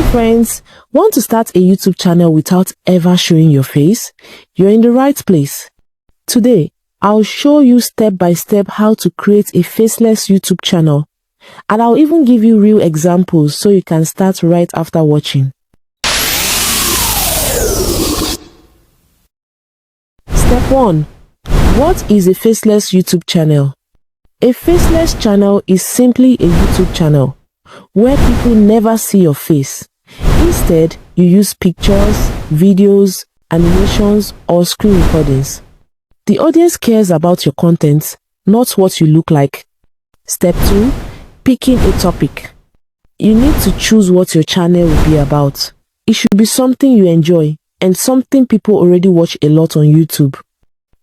friends, want to start a YouTube channel without ever showing your face? You're in the right place. Today, I'll show you step by step how to create a faceless YouTube channel, and I'll even give you real examples so you can start right after watching. Step 1. What is a faceless YouTube channel? A faceless channel is simply a YouTube channel where people never see your face. Instead, you use pictures, videos, animations, or screen recordings. The audience cares about your content, not what you look like. Step 2. Picking a topic. You need to choose what your channel will be about. It should be something you enjoy and something people already watch a lot on YouTube.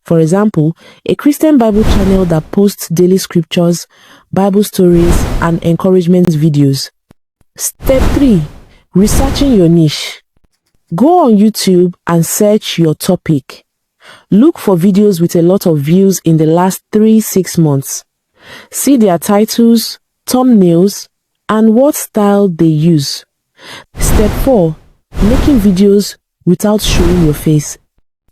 For example, a Christian Bible channel that posts daily scriptures, Bible stories, and encouragement videos. Step 3. Researching your niche. Go on YouTube and search your topic. Look for videos with a lot of views in the last 3-6 months. See their titles, thumbnails, and what style they use. Step 4. Making videos without showing your face.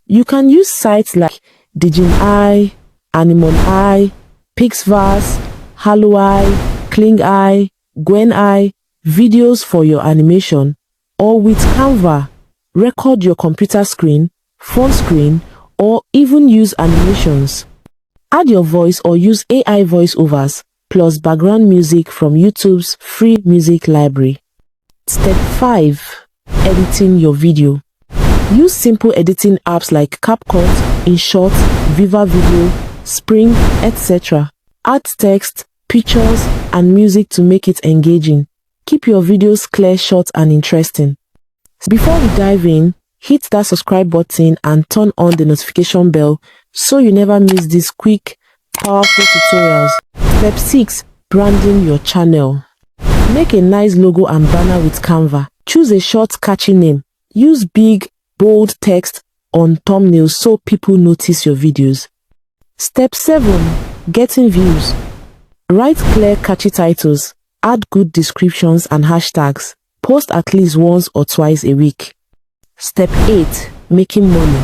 You can use sites like DiginEye, AnimonEye, Pixverse, HalloEye, KlingEye, GwenEye, videos for your animation, or with Canva, record your computer screen, phone screen, or even use animations. Add your voice or use AI voiceovers plus background music from YouTube's free music library. Step 5. Editing your video. Use simple editing apps like CapCut, InShot, Viva Video, Spring, etc. Add text, pictures, and music to make it engaging. Keep your videos clear, short, and interesting. Before we dive in, hit that subscribe button and turn on the notification bell so you never miss these quick, powerful tutorials. Step 6. Branding your channel. Make a nice logo and banner with Canva. Choose a short, catchy name. Use big, bold text on thumbnails so people notice your videos. Step 7. Getting views. Write clear, catchy titles. Add good descriptions and hashtags. Post at least once or twice a week. Step 8. Making money.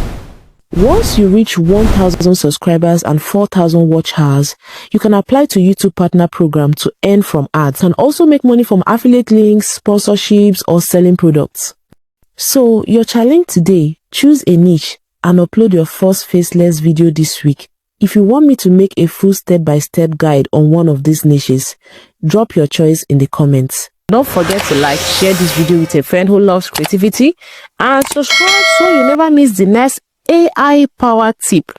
Once you reach 1,000 subscribers and 4,000 watch hours, you can apply to YouTube Partner Program to earn from ads. You can also make money from affiliate links, sponsorships, or selling products. So, your challenge today, choose a niche and upload your first faceless video this week. If you want me to make a full step-by-step guide on one of these niches, drop your choice in the comments. Don't forget to like, share this video with a friend who loves creativity, and subscribe so you never miss the next AI power tip.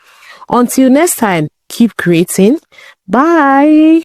Until next time, keep creating. Bye.